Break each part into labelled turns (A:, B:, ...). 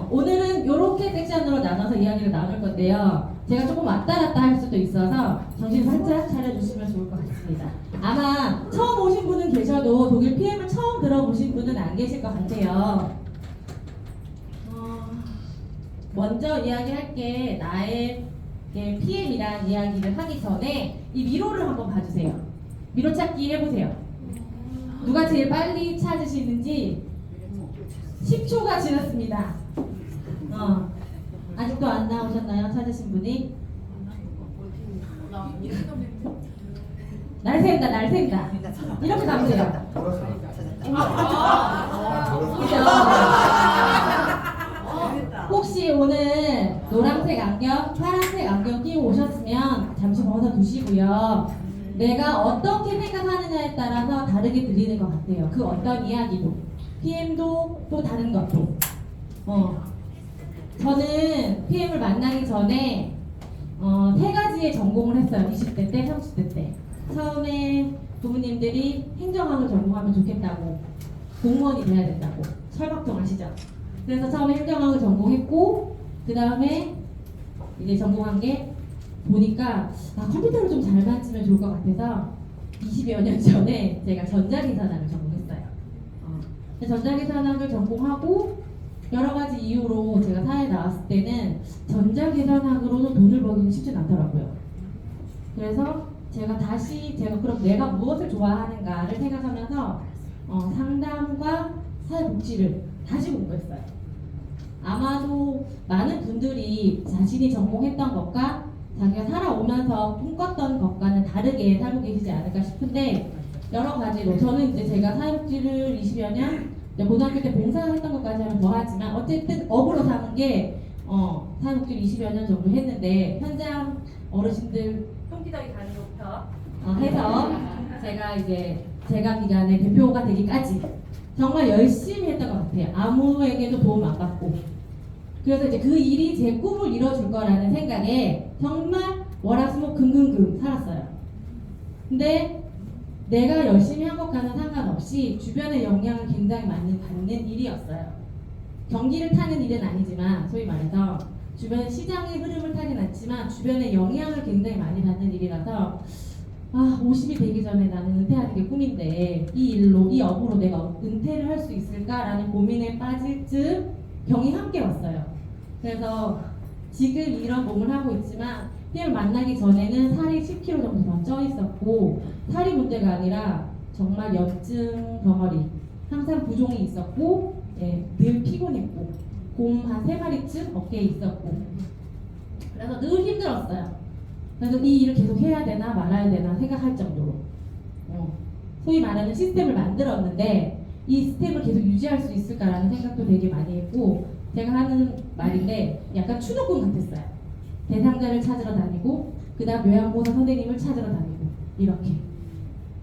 A: 오늘은 이렇게 섹션으로 나눠서 이야기를 나눌 건데요. 제가 조금 왔다 갔다 할 수도 있어서 정신 살짝 차려주시면 좋을 것 같습니다. 아마 처음 오신 분은 계셔도 독일 PM을 처음 들어보신 분은 안 계실 것 같아요. 먼저 이야기할 게 나의 PM이란 이야기를 하기 전에 이 미로를 한번 봐주세요. 미로 찾기 해보세요. 누가 제일 빨리 찾으시는지 10초가 지났습니다. 아직도 안 나오셨나요? 찾으신 분이? 날 샌다, 날 샌다. 이렇게 가보세요. 그죠? 혹시 오늘 노란색 안경, 파란색 안경 끼고 오셨으면 잠시 벗어두시고요. 내가 어떻게 생각하느냐에 따라서 다르게 들리는 것 같아요. 그 어떤 이야기도. PM도 또 다른 것도. 저는 PM을 만나기 전에 3가지의 전공을 했어요. 20대 때, 30대 때. 처음에 부모님들이 행정학을 전공하면 좋겠다고, 공무원이 돼야 된다고 철박통 아시죠? 그래서 처음에 행정학을 전공했고, 그 다음에 이제 전공한 게 보니까 컴퓨터를 좀 잘 만지면 좋을 것 같아서 20여 년 전에 제가 전자계산학을 전공했어요. 전자계산학을 전공하고 여러 가지 이유로 제가 사회에 나왔을 때는 전자계산학으로는 돈을 벌기는 쉽지 않더라고요. 그래서 제가 그럼 내가 무엇을 좋아하는가를 생각하면서 상담과 사회복지를 다시 공부했어요. 아마도 많은 분들이 자신이 전공했던 것과 자기가 살아오면서 꿈꿨던 것과는 다르게 살고 계시지 않을까 싶은데, 여러 가지로 저는 이제 제가 사회복지를 20여 년, 고등학교 때 봉사했던 것까지 하면 더 하지만 어쨌든 업으로 사는 게 사회복지를 20여 년 정도 했는데, 현장 어르신들 똥기저귀 가는 것부터 해서 제가 기간의 대표가 되기까지 정말 열심히 했던 것 같아요. 아무에게도 도움 안 받고. 그래서 이제 그 일이 제 꿈을 이뤄줄 거라는 생각에 정말 월화수목 금금금 살았어요. 근데 내가 열심히 한 것과는 상관없이 주변의 영향을 굉장히 많이 받는 일이었어요. 경기를 타는 일은 아니지만, 소위 말해서 주변 시장의 흐름을 타진 않지만 주변의 영향을 굉장히 많이 받는 일이라서 50이 되기 전에 나는 은퇴하는 게 꿈인데 이 일로, 이 업으로 내가 은퇴를 할 수 있을까라는 고민에 빠질 즈음 병이 함께 왔어요. 그래서 지금 이런 몸을 하고 있지만 PM을 만나기 전에는 살이 10kg 정도 더 쪄 있었고, 살이 문제가 아니라 정말 염증 덩어리, 항상 부종이 있었고, 늘 피곤했고, 곰 한 3마리쯤 어깨에 있었고, 그래서 늘 힘들었어요. 그래서 이 일을 계속 해야 되나 말아야 되나 생각할 정도로 소위 말하는 시스템을 만들었는데 이 시스템을 계속 유지할 수 있을까라는 생각도 되게 많이 했고, 제가 하는 말인데 약간 추노꾼 같았어요. 대상자를 찾으러 다니고 그 다음 요양보호사 선생님을 찾으러 다니고 이렇게.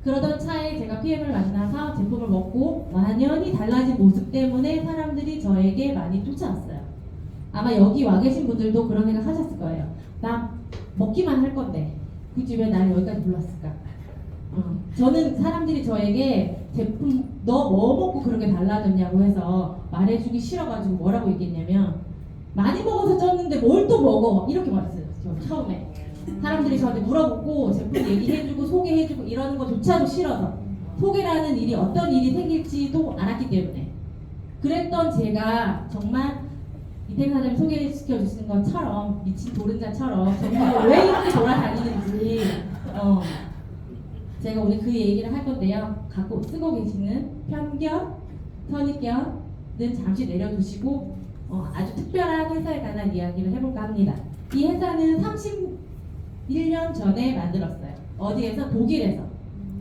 A: 그러던 차에 제가 PM을 만나서 제품을 먹고 완연히 달라진 모습 때문에 사람들이 저에게 많이 쫓아왔어요. 아마 여기 와 계신 분들도 그런 생각 하셨을 거예요. 나 먹기만 할 건데 굳이 왜 나를 여기까지 불렀을까? 저는 사람들이 저에게 제품 너 뭐 먹고 그렇게 달라졌냐고 해서 말해주기 싫어가지고 뭐라고 얘기했냐면, 많이 먹어서 쪘는데 뭘 또 먹어? 이렇게 말했어요. 저 처음에 사람들이 저한테 물어보고 제품 얘기해주고 소개해주고 이러는 거조차도 싫어서, 소개라는 일이 어떤 일이 생길지도 알았기 때문에. 그랬던 제가 정말 이태근 사장님 소개시켜 주시는 것처럼 미친 도른자처럼 정말 왜 이렇게 돌아다니는지 제가 오늘 그 얘기를 할 건데요. 갖고 쓰고 계시는 편견, 선입견은 잠시 내려두시고 아주 특별한 회사에 관한 이야기를 해볼까 합니다. 이 회사는 31년 전에 만들었어요. 어디에서? 독일에서.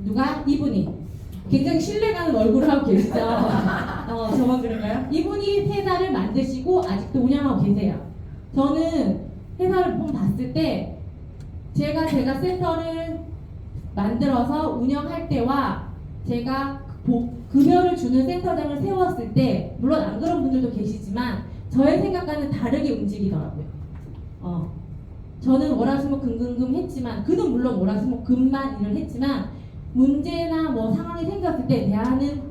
A: 누가? 이분이. 굉장히 신뢰가는 얼굴을 하고 계시죠? 저만 그런가요? 이분이 회사를 만드시고 아직도 운영하고 계세요. 저는 회사를 봤을 때 제가 센터를 만들어서 운영할 때와 제가 급여를 주는 센터장을 세웠을 때, 물론 안 그런 분들도 계시지만 저의 생각과는 다르게 움직이더라고요. 저는 월화수목 금금금 했지만, 그는 물론 월화수목 금만 일을 했지만 문제나 뭐 상황이 생겼을 때 대하는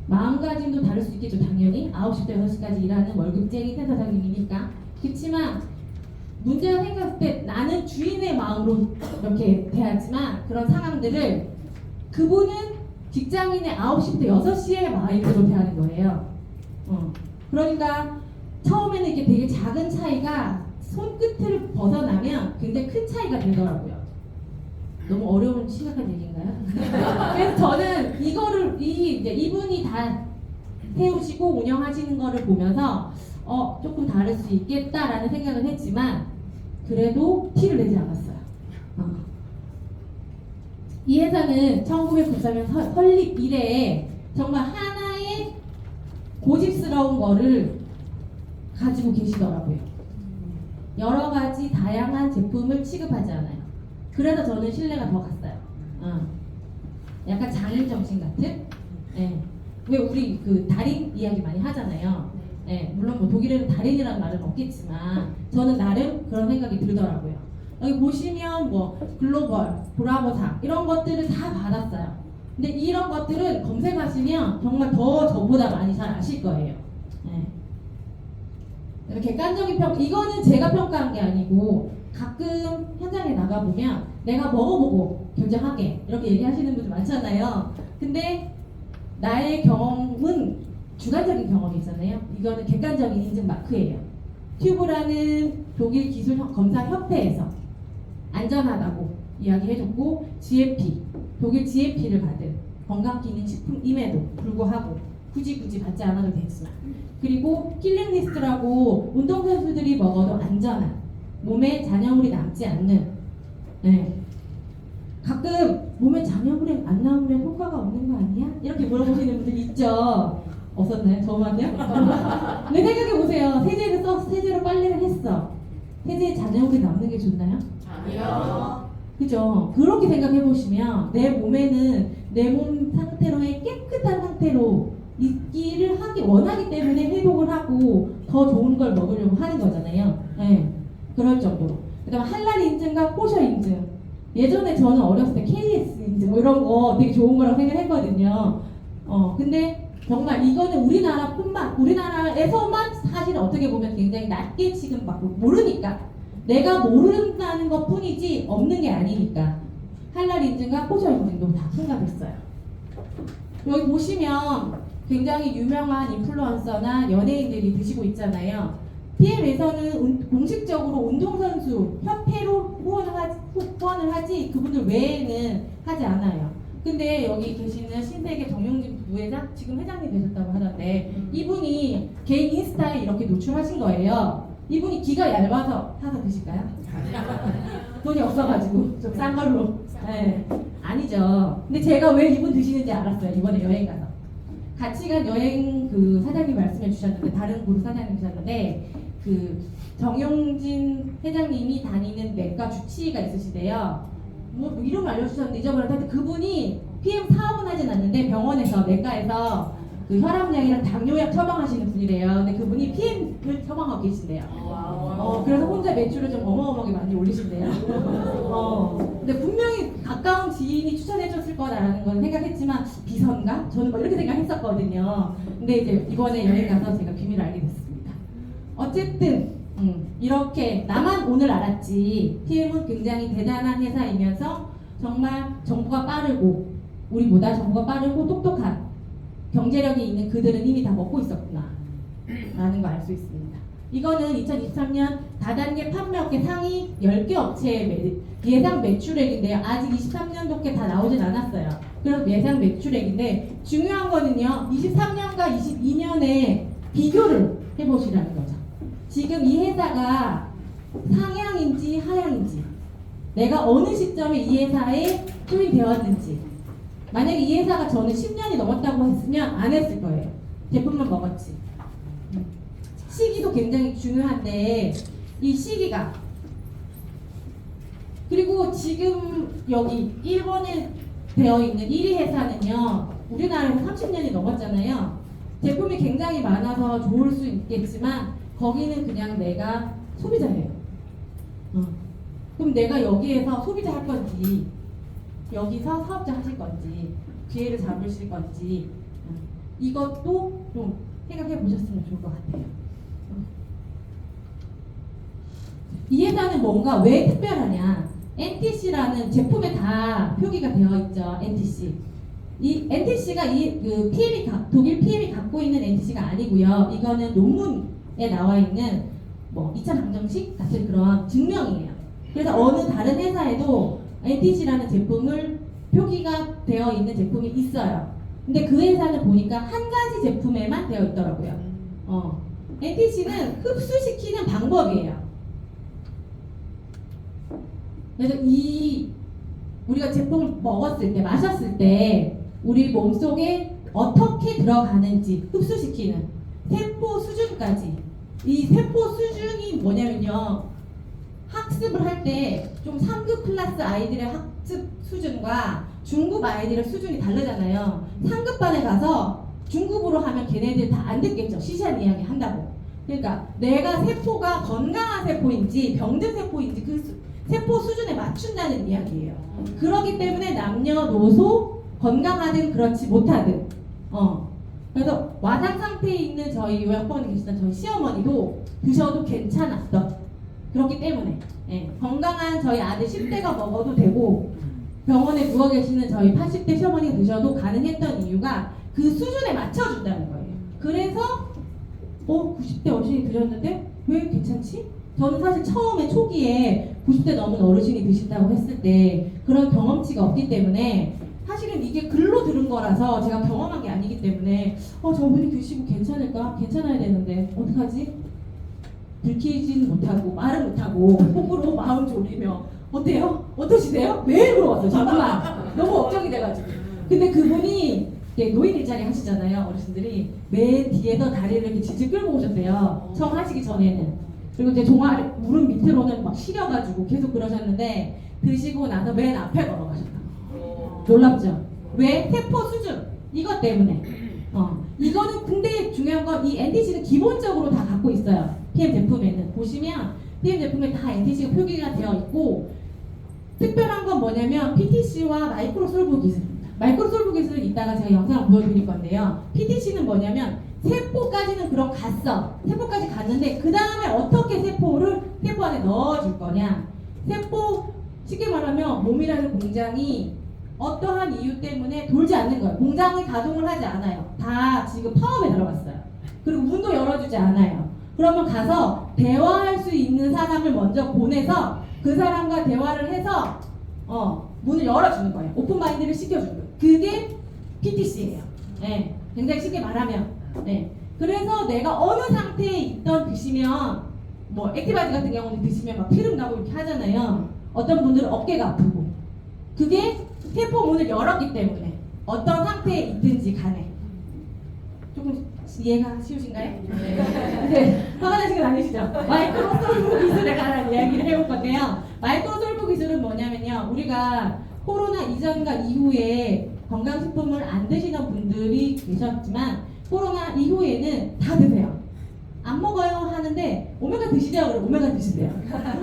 A: 마음가짐도 다를 수 있겠죠. 당연히 9시부터 6시까지 일하는 월급쟁이 센터장님이니까. 그렇지만 문제가 생겼을 때 나는 주인의 마음으로 이렇게 대하지만 그런 상황들을 그분은 직장인의 9시부터 6시의 마인드로 대하는 거예요. 그러니까 처음에는 이렇게 되게 작은 차이가 손끝을 벗어나면 굉장히 큰 차이가 되더라고요. 너무 어려운 심각한 얘기인가요? 그래서 저는 이분이 다 태우시고 운영하시는 거를 보면서 조금 다를 수 있겠다라는 생각을 했지만 그래도 티를 내지 않았어요. 이 회사는 1994년 설립 이래에 정말 하나의 고집스러운 거를 가지고 계시더라고요. 여러 가지 다양한 제품을 취급하지 않아요. 그래서 저는 신뢰가 더 갔어요. 약간 장인 정신 같은? 네. 왜 우리 그 달인 이야기 많이 하잖아요. 네. 물론 뭐 독일에는 달인이라는 말은 없겠지만 저는 나름 그런 생각이 들더라고요. 여기 보시면 뭐 글로벌, 브라보상 이런 것들을 다 받았어요. 근데 이런 것들은 검색하시면 정말 더 저보다 많이 잘 아실 거예요. 네. 객관적인 평가, 이거는 제가 평가한 게 아니고 가끔 현장에 나가보면 내가 먹어보고 결정하게 이렇게 얘기하시는 분들 많잖아요. 근데 나의 경험은 주관적인 경험이잖아요. 이거는 객관적인 인증 마크예요. 튜브라는 독일 기술 검사 협회에서 안전하다고 이야기해줬고 GMP, 독일 GMP를 받은 건강기능식품임에도 불구하고 굳이 받지 않아도 되지만 그리고 킬링리스트라고 운동선수들이 먹어도 안전한 몸에 잔여물이 남지 않는 가끔 몸에 잔여물이 안 나오면 효과가 없는 거 아니야? 이렇게 물어보시는 분들 있죠. 없었나요? 저만요? 근데 생각해보세요. 세제로 빨래를 했어. 세제에 잔여물이 남는 게 좋나요?
B: 아니요.
A: 그죠? 그렇게 생각해보시면 내 몸에는 내 몸 상태로의 깨끗한 상태로 있기를 원하기 때문에 회복을 하고 더 좋은 걸 먹으려고 하는 거잖아요. 네. 그럴 정도로. 그 다음에 할랄 인증과 코셔 인증. 예전에 저는 어렸을 때 KS 인증 뭐 이런 거 되게 좋은 거라고 생각했거든요. 근데 정말 이거는 우리나라에서만 사실 어떻게 보면 굉장히 낮게 지금 막 모르니까 내가 모른다는 것 뿐이지 없는 게 아니니까 할랄 인증과 코셔 인증도 다 통과됐어요. 여기 보시면 굉장히 유명한 인플루언서나 연예인들이 드시고 있잖아요. PM에서는 공식적으로 운동선수 협회로 후원을 하지 그분들 외에는 하지 않아요. 근데 여기 계시는 신세계 정용진 부회장 지금 회장님 되셨다고 하던데 이분이 개인 인스타에 이렇게 노출하신 거예요. 이분이 기가 얇아서 사서 드실까요? 돈이 없어가지고 좀 싼 걸로. 네. 아니죠. 근데 제가 왜 이분 드시는지 알았어요. 이번에 여행 가서 같이 간 여행 그 사장님 말씀해 주셨는데 다른 그룹 사장님 주셨는데 그 정용진 회장님이 다니는 내과 주치의가 있으시대요. 뭐 이름 알려주셨는데 잊어버렸는데 그분이 PM 사업은 하진 않는데 병원에서 내과에서 그 혈압약이랑 당뇨약 처방하시는 분이래요. 근데 그분이 PM을 처방하고 계신대요. 그래서 혼자 매출을 좀 어마어마하게 많이 올리신대요. 근데 분명히 가까운 지인이 추천해줬을 거라는 건 생각했지만 비선가? 저는 뭐 이렇게 생각했었거든요. 근데 이제 이번에 여행 가서 제가 비밀을 알게 됐습니다. 어쨌든 이렇게 나만 오늘 알았지 PM은 굉장히 대단한 회사이면서 정말 정보가 빠르고 우리보다 정보가 빠르고 똑똑한 경제력이 있는 그들은 이미 다 먹고 있었구나 라는 거 알 수 있습니다. 이거는 2023년 다단계 판매업계 상위 10개 업체의 예상 매출액인데요. 아직 23년도께 다 나오진 않았어요. 그래서 예상 매출액인데 중요한 거는요. 23년과 22년에 비교를 해보시라는 거죠. 지금 이 회사가 상향인지 하향인지 내가 어느 시점에 이 회사에 투입되었는지 만약에 이 회사가 저는 10년이 넘었다고 했으면 안 했을 거예요. 제품만 먹었지. 시기도 굉장히 중요한데 이 시기가 그리고 지금 여기 일본에 되어 있는 1위 회사는요. 우리나라에서 30년이 넘었잖아요. 제품이 굉장히 많아서 좋을 수 있겠지만 거기는 그냥 내가 소비자예요. 그럼 내가 여기에서 소비자 할 건지 여기서 사업자 하실 건지 기회를 잡으실 건지 이것도 좀 생각해 보셨으면 좋을 것 같아요. 이 회사는 뭔가 왜 특별하냐? NTC라는 제품에 다 표기가 되어 있죠. NTC. 이 NTC가 독일 PM이 갖고 있는 NTC가 아니고요. 이거는 논문에 나와 있는 뭐 2차 방정식 같은 그런 증명이에요. 그래서 어느 다른 회사에도 NTC라는 제품을 표기가 되어 있는 제품이 있어요. 근데 그 회사는 보니까 한 가지 제품에만 되어 있더라고요. NTC는 흡수시키는 방법이에요. 그래서 우리가 제품을 먹었을 때, 마셨을 때 우리 몸속에 어떻게 들어가는지 흡수시키는 세포 수준까지. 이 세포 수준이 뭐냐면요, 학습을 할 때 좀 3급 클래스 아이들의 학습 수준과 중급 아이들의 수준이 다르잖아요. 3급반에 가서 중급으로 하면 걔네들 다 안 듣겠죠. 시시한 이야기 한다고. 그러니까 내가 세포가 건강한 세포인지 병든 세포인지 그 세포 수준에 맞춘다는 이야기예요. 그렇기 때문에 남녀노소 건강하든 그렇지 못하든 그래서 와상 상태에 있는 저희 요양병원에 계시던 저희 시어머니도 드셔도 괜찮았던, 그렇기 때문에 건강한 저희 아들 10대가 먹어도 되고 병원에 누워 계시는 저희 80대 시어머니가 드셔도 가능했던 이유가 그 수준에 맞춰준다는 거예요. 그래서 90대 어르신이 드셨는데 왜 괜찮지? 저는 사실 처음에 초기에 90대 넘은 어르신이 드신다고 했을 때 그런 경험치가 없기 때문에, 사실은 이게 글로 들은 거라서 제가 경험한 게 아니기 때문에 저분이 드시고 괜찮을까? 괜찮아야 되는데 어떡하지? 들키진 못하고 말은 못하고 속으로 마음 졸이며 어때요? 어떠시대요? 매일 물어봤어요. 정말 너무 걱정이 돼가지고. 근데 그분이 노인 일자리 하시잖아요. 어르신들이 맨 뒤에서 다리를 이렇게 질질 끌고 오셨대요. 처음 하시기 전에는. 그리고 이제 종아리 무릎 밑으로는 막 시려가지고 계속 그러셨는데 드시고 나서 맨 앞에 걸어가셨다. 놀랍죠? 왜? 세포 수준 이것 때문에. 이거는 근데 중요한 건 이 NTC는 기본적으로 다 갖고 있어요. PM 제품에는 보시면 PM 제품에 다 NTC가 표기가 되어 있고, 특별한 건 뭐냐면 PTC와 마이크로솔브 기술입니다. 마이크로솔브 기술은 이따가 제가 영상을 보여드릴 건데요. PTC는 뭐냐면 세포까지는 그럼 갔어. 세포까지 갔는데 그 다음에 어떻게 세포 안에 넣어줄 거냐. 쉽게 말하면 몸이라는 공장이 어떠한 이유 때문에 돌지 않는 거예요. 공장이 가동을 하지 않아요. 다 지금 파업에 들어갔어요. 그리고 문도 열어주지 않아요. 그러면 가서 대화할 수 있는 사람을 먼저 보내서 그 사람과 대화를 해서 문을 열어주는 거예요. 오픈 마인드를 시켜주는 거예요. 그게 PTC예요. 네, 굉장히 쉽게 말하면. 네. 그래서 내가 어느 상태에 있던 드시면, 뭐 액티바이드 같은 경우는 드시면 막 피름 나고 이렇게 하잖아요. 어떤 분들은 어깨가 아프고, 그게 세포 문을 열었기 때문에 어떤 상태에 있든지 간에. 조금 이해가 쉬우신가요? 네. 화가 나신 건 아니시죠? 마이크로솔브 기술에 관한 이야기를 해볼 건데요. 마이크로솔브 기술은 뭐냐면요, 우리가 코로나 이전과 이후에 건강식품을 안 드시는 분들이 계셨지만 코로나 이후에는 다 드세요. 안 먹어요 하는데 오메가 드시대요. 그래 오메가 드시대요.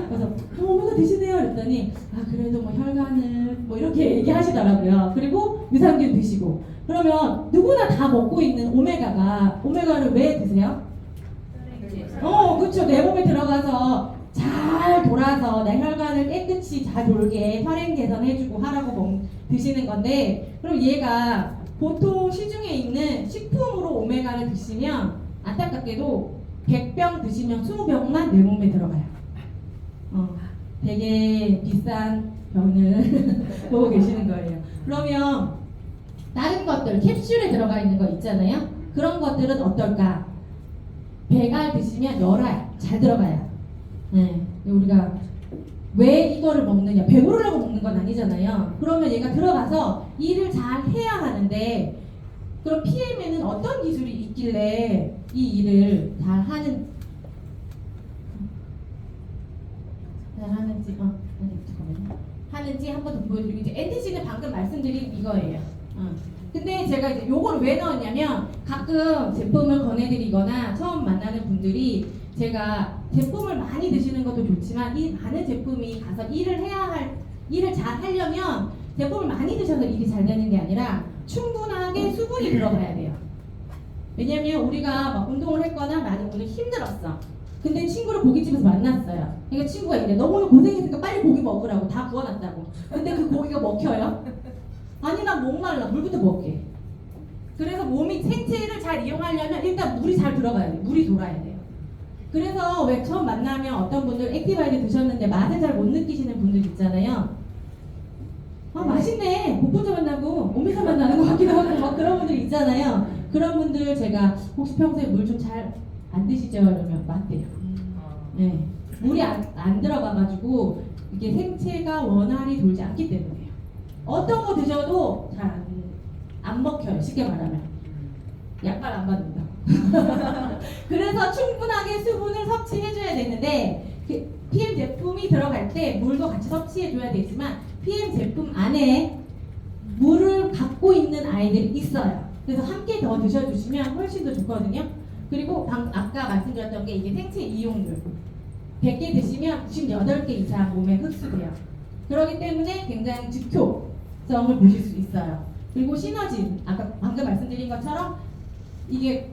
A: 그래서 오메가 드시대요 그랬더니 그래도 뭐 혈관을 뭐 이렇게 얘기하시더라고요. 그리고 유산균 드시고. 그러면 누구나 다 먹고 있는 오메가를 왜 드세요? 그렇죠. 내 몸에 들어가서 잘 돌아서 내 혈관을 깨끗이 잘 돌게 혈행 개선해주고 하라고 드시는 건데, 그럼 얘가 보통 시중에 있는 식품으로 오메가를 드시면 안타깝게도 100병 드시면 20병만 내 몸에 들어가요. 되게 비싼 병을 보고 계시는 거예요. 그러면 다른 것들, 캡슐에 들어가 있는 거 있잖아요. 그런 것들은 어떨까? 배갈 드시면 열알 잘 들어가요. 네, 우리가 왜 이거를 먹느냐? 배부르려고 먹는 건 아니잖아요. 그러면 얘가 들어가서 일을 잘 해야 하는데, 그럼 PM에는 어떤 기술이 있길래 이 일을 잘 하는지 한 번 더 보여드리고, 이제 NTC는 방금 말씀드린 이거예요. 근데 제가 이제 요걸 왜 넣었냐면, 가끔 제품을 권해드리거나 처음 만나는 분들이 제가 제품을 많이 드시는 것도 좋지만 이 많은 제품이 가서 일을 잘 하려면 제품을 많이 드셔서 일이 잘 되는 게 아니라 충분하게 수분이 들어가야 돼요. 왜냐면 우리가 막 운동을 했거나 많이 오늘 힘들었어. 근데 친구를 고깃집에서 만났어요. 그러니까 친구가 이래, 너 오늘 고생했으니까 빨리 고기 먹으라고 다 구워놨다고. 근데 그 고기가 먹혀요? 아니 나 목말라. 물부터 먹게. 그래서 몸이 생체를 잘 이용하려면 일단 물이 잘 들어가야 돼. 물이 돌아야 돼요. 그래서 왜 처음 만나면 어떤 분들 액티바이드 드셨는데 맛을 잘 못 느끼시는 분들 있잖아요. 아 맛있네. 복분자 만나고 오미자 만나는 것 같기도 하고 막 그런 분들 있잖아요. 그런 분들 제가 혹시 평소에 물 좀 잘 안 드시죠? 이러면 맞대요. 네. 물이 안 들어가가지고 이게 생체가 원활히 돌지 않기 때문에요. 어떤 거 드셔도 잘 안 먹혀요. 쉽게 말하면. 약발 안 받는다. 그래서 충분하게 수분을 섭취해줘야 되는데 PM 제품이 들어갈 때 물도 같이 섭취해줘야 되지만 PM 제품 안에 물을 갖고 있는 아이들이 있어요. 그래서 함께 더 드셔주시면 훨씬 더 좋거든요. 그리고 아까 말씀드렸던 게 이게 생체 이용률 100개 드시면 98개 이상 몸에 흡수돼요. 그렇기 때문에 굉장히 즉효성을 보실 수 있어요. 그리고 시너지 아까 방금 말씀드린 것처럼 이게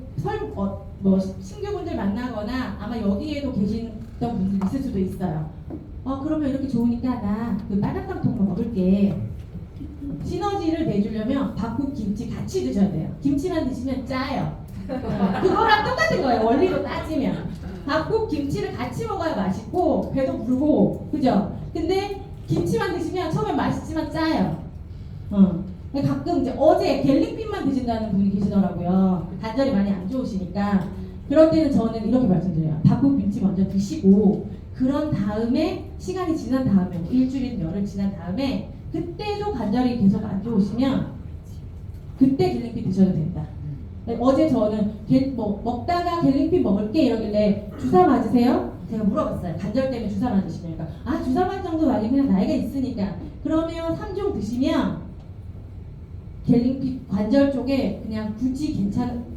A: 신규분들 만나거나 아마 여기에도 계신 분들 있을 수도 있어요. 그러면 이렇게 좋으니까 나 그 빨간깡통만 먹을게. 시너지를 내주려면 밥국 김치 같이 드셔야 돼요. 김치만 드시면 짜요. 그거랑 똑같은 거예요. 원리로 따지면 밥국 김치를 같이 먹어야 맛있고 배도 부르고 그죠? 근데 김치만 드시면 처음엔 맛있지만 짜요. 가끔 이제 어제 갤링핀만 드신다는 분이 계시더라고요. 관절이 많이 안 좋으시니까. 그럴 때는 저는 이렇게 말씀드려요. 밥국 김치 먼저 드시고 그런 다음에 시간이 지난 다음에 일주일 열흘 지난 다음에 그때도 관절이 계속 안 좋으시면 그때 갤링핀 드셔도 된다. 어제 저는 먹다가 갤링핀 먹을게 이러길래 주사 맞으세요? 제가 물어봤어요. 관절 때문에 주사 맞으시니까 주사 맞을 정도는 아니고 그냥 나이가 있으니까 그러면 3종 드시면 갤링핀 관절 쪽에 그냥 굳이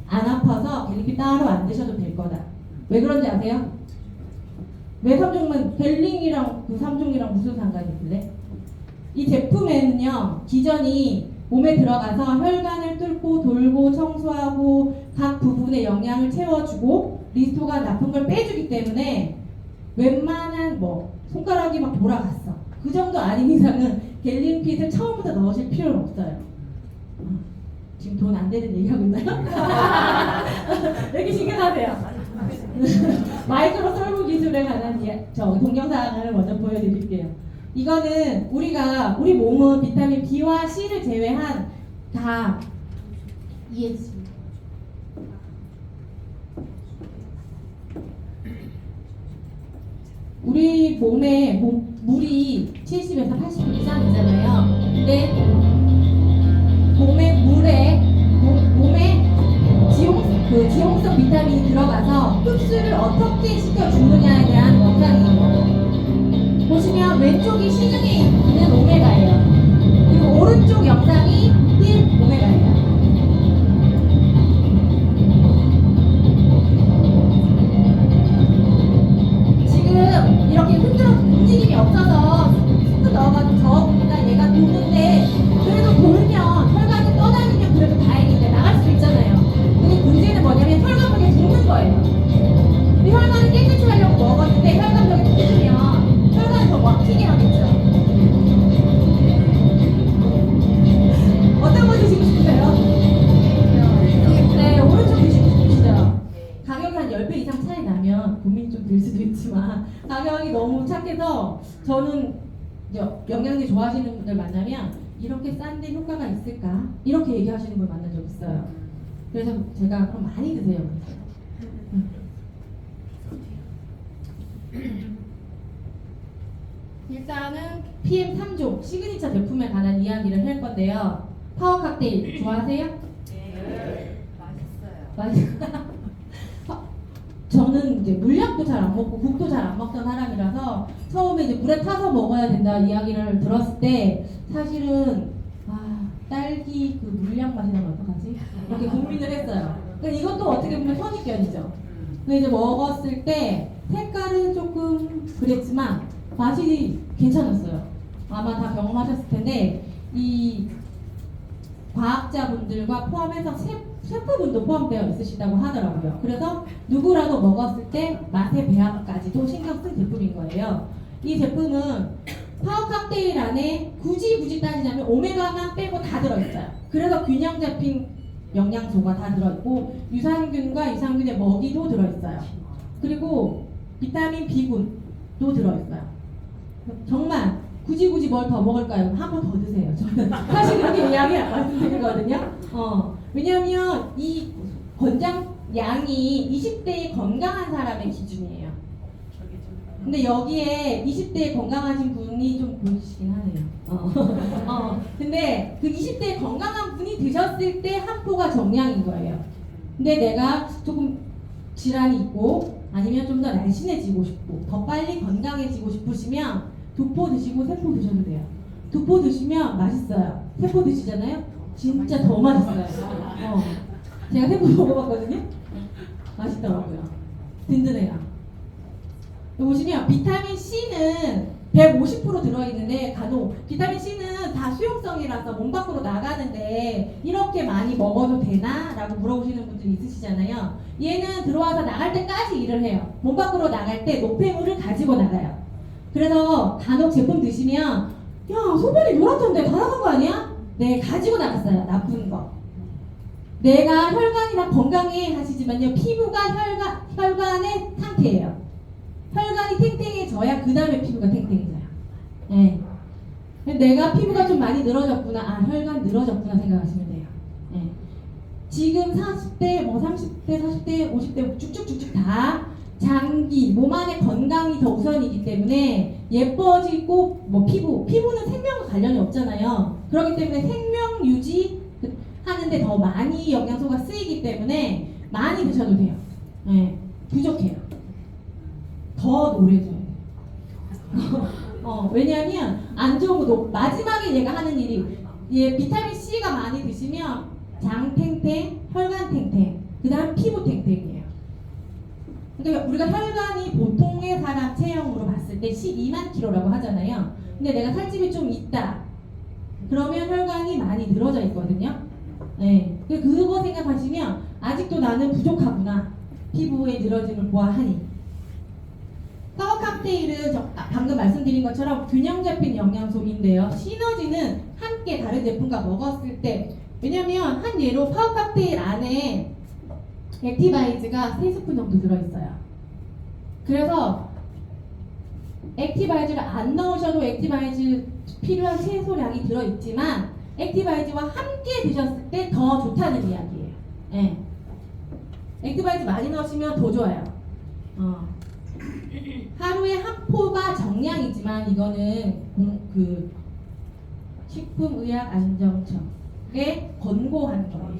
A: 안 아파서 갤링핀 따로 안 드셔도 될 거다. 왜 그런지 아세요? 왜 3종만 갤링이랑 그 3종이랑 무슨 상관이 있길래? 이 제품에는요 기전이 몸에 들어가서 혈관을 뚫고 돌고 청소하고 각 부분에 영양을 채워주고 리스토가 나쁜 걸 빼주기 때문에 웬만한 손가락이 막 돌아갔어. 그 정도 아닌 이상은 갤링핏을 처음부터 넣으실 필요는 없어요. 지금 돈 안 되는 얘기하고 있나요? 왜 이렇게 신경하세요? 마이크로 썰고 기술에 관한 동영상을 먼저 보여드릴게요. 이거는 우리 몸은 비타민 B와 C를 제외한 다 이해했습니다. 우리 몸에 물이 70에서 80 이상 있잖아요. 근데 몸에 지용성 비타민이 들어가서 흡수를 어떻게 시켜주느냐에 대한 영상이에요. 보시면 왼쪽이 시중에 있는 오메가예요. 그리고 오른쪽 영상이 1 오메가예요. 지금 이렇게 움직임이 없어서 스프 넣어가지고 저어보니까 얘가 도는데 그래도 돌면 혈관이 떠다니면 그래도 다행인데 나갈 수 있잖아요. 근데 문제는 뭐냐면 혈관벽에 붙는 거예요. 우리 혈관을 깨끗이 하려고 먹었는데 혈관벽에 붙으면 혈관이 더 막히게 하겠죠. 어떤 거 드시고 싶으세요? 네, 오른쪽 드시고 싶으시죠? 가격이 한 10배 이상 차이 나면 고민이 좀 될 수도 있지만 가격이 너무 착해서 저는 영양제 좋아하시는 분들 만나면 이렇게 싼데 효과가 있을까? 이렇게 얘기하시는 분 만난 적 있어요. 그래서 제가 그럼 많이 드세요. 일단은 PM 3종 시그니처 제품에 관한 이야기를 할 건데요. 파워 칵테일 좋아하세요?
B: 네. 맛있어요.
A: 저는 이제 물약도 잘 안 먹고 국도 잘 안 먹던 사람이라서 처음에 이제 물에 타서 먹어야 된다 이야기를 들었을 때 사실은 딸기 그 물약 맛이 나면 어떡하지? 이렇게 고민을 했어요. 그러니까 이것도 어떻게 보면 선입견이죠. 근데 이제 먹었을 때 색깔은 조금 그랬지만 맛이 괜찮았어요. 아마 다 경험하셨을 텐데 이 과학자분들과 포함해서 셰프분도 포함되어 있으시다고 하더라고요. 그래서 누구라도 먹었을 때 맛의 배합까지도 신경 쓴 제품인 거예요. 이 제품은 파워 칵테일 안에 굳이 따지자면 오메가만 빼고 다 들어있어요. 그래서 균형 잡힌 영양소가 다 들어있고 유산균과 유산균의 먹이도 들어있어요. 그리고 비타민 B군도 들어있어요. 정말 굳이 뭘 더 먹을까요? 한 번 더 드세요. 저는 사실 그렇게 이야기 말씀드리거든요. 왜냐하면 이 권장 양이 20대의 건강한 사람의 기준이에요. 근데 여기에 20대에 건강하신 분이 좀 보이시긴 하네요. 근데 그 20대에 건강한 분이 드셨을 때 한 포가 정량인 거예요. 근데 내가 조금 질환이 있고 아니면 좀 더 날씬해지고 싶고 더 빨리 건강해지고 싶으시면 2포 드시고 3포 드셔도 돼요. 2포 드시면 맛있어요. 3포 드시잖아요? 진짜 더 맛있어요. 제가 3포 먹어봤거든요? 맛있더라고요. 든든해요. 보시면 비타민 C는 150% 들어있는데 간혹 비타민 C는 다 수용성이라서 몸 밖으로 나가는데 이렇게 많이 먹어도 되나? 라고 물어보시는 분들이 있으시잖아요. 얘는 들어와서 나갈 때까지 일을 해요. 몸 밖으로 나갈 때 노폐물을 가지고 나가요. 그래서 간혹 제품 드시면 야 소변이 노랗던데 다 나간 거 아니야? 네, 가지고 나갔어요. 나쁜 거. 내가 혈관이나 건강해 하시지만요, 피부가 혈관의 상태예요. 혈관이 탱탱해져야 그 다음에 피부가 탱탱해져요. 네. 내가 피부가 좀 많이 늘어졌구나, 혈관 늘어졌구나 생각하시면 돼요. 네. 지금 40대, 30대, 40대, 50대 쭉쭉쭉쭉 다 장기, 몸 안의 건강이 더 우선이기 때문에 예뻐지고 피부는 생명과 관련이 없잖아요. 그렇기 때문에 생명 유지 하는데 더 많이 영양소가 쓰이기 때문에 많이 드셔도 돼요. 네, 부족해요. 더 노래줘야 돼요. 왜냐하면 안 좋은 거 마지막에 얘가 하는 일이 얘 비타민 C가 많이 드시면 장 탱탱, 혈관 탱탱, 그 다음 피부 탱탱이에요. 그러니까 우리가 혈관이 보통의 사람 체형으로 봤을 때 12만 킬로라고 하잖아요. 근데 내가 살집이 좀 있다. 그러면 혈관이 많이 늘어져 있거든요. 네. 그거 생각하시면 아직도 나는 부족하구나. 피부의 늘어짐을 보아하니. 파워 칵테일은 방금 말씀드린 것처럼 균형 잡힌 영양소인데요. 시너지는 함께 다른 제품과 먹었을 때, 왜냐면 한 예로 파워 칵테일 안에 액티바이즈가 3스푼 정도 들어있어요. 그래서 액티바이즈를 안 넣으셔도 액티바이즈 필요한 채소량이 들어있지만 액티바이즈와 함께 드셨을 때 더 좋다는 이야기예요. 네. 액티바이즈 많이 넣으시면 더 좋아요. 하루에 한 포가 정량이지만 이거는 그 식품의약안정청에 권고하는 거예요.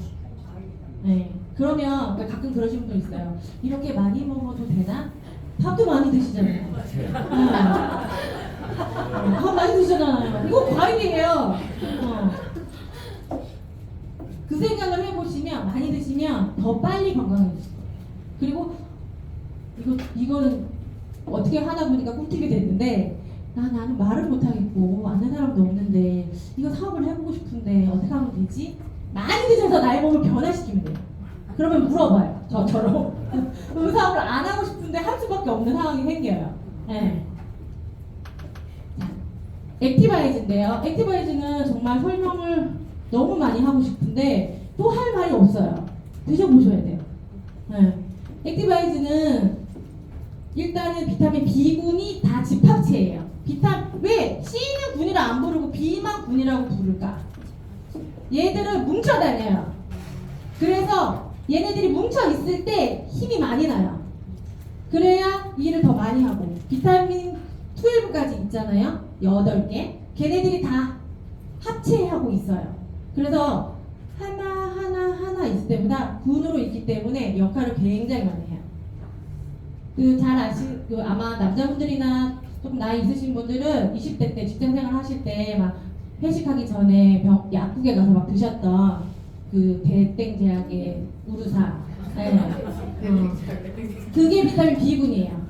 A: 네. 그러면 가끔 그러시는 분 있어요. 이렇게 많이 먹어도 되나? 밥도 많이 드시잖아요. 밥 많이 드시잖아요. 이거 과일이에요. 그 생각을 해보시면 많이 드시면 더 빨리 건강해지실 거예요. 그리고 이거는 어떻게 하다 보니까 꿀팁이 됐는데 나는 말을 못하겠고 아는 사람도 없는데 이거 사업을 해보고 싶은데 어떻게 하면 되지? 많이 드셔서 나의 몸을 변화시키면 돼요. 그러면 물어봐요. 저처럼. 사업을 안 하고 싶은데 할 수밖에 없는 상황이 생겨요. 네. 액티바이즈인데요. 액티바이즈는 정말 설명을 너무 많이 하고 싶은데 또 할 말이 없어요. 드셔보셔야 돼요. 네. 액티바이즈는 일단은 비타민 B군이 다 집합체예요. 왜 C는 군이라 안 부르고 B만 군이라고 부를까? 얘들은 뭉쳐 다녀요. 그래서 얘네들이 뭉쳐 있을 때 힘이 많이 나요. 그래야 일을 더 많이 하고. 비타민 12까지 있잖아요. 8개. 걔네들이 다 합체하고 있어요. 그래서 하나 있을 때보다 군으로 있기 때문에 역할을 굉장히 많이 해요. 아마 남자분들이나 조금 나이 있으신 분들은 20대 때 직장생활 하실 때 막 회식하기 전에 약국에 가서 막 드셨던 그 대땡제약의 우루사. 네. 그게 비타민 B군이에요.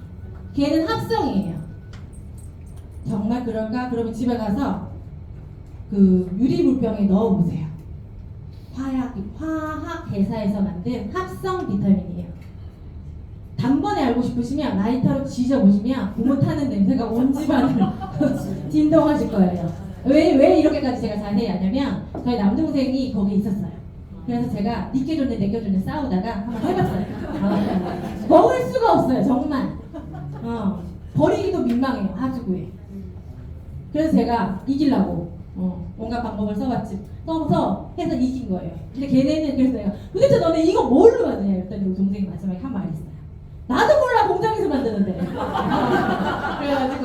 A: 걔는 합성이에요. 정말 그럴까? 그러면 집에 가서 그 유리물병에 넣어보세요. 화학 대사에서 만든 합성 비타민이에요. 단번에 알고 싶으시면 라이터로 지져보시면 고무 타는 냄새가 온 집안을 진동하실 거예요. 왜 이렇게까지 제가 자세히 아냐면 저희 남동생이 거기 있었어요. 그래서 제가 니께 줬네 내게 줬네 싸우다가 한번 해봤어요. 먹을 수가 없어요 정말. 버리기도 민망해요 하수구에. 그래서 제가 이기려고 온갖 방법을 써서 해서 이긴 거예요. 근데 걔네는 그래서 내가 도대체 너네 이거 뭘로 만드냐 했더니 우리 동생이 마지막에 한 말이 있어요. 나도 몰라 공장에서 만드는데. 그래가지고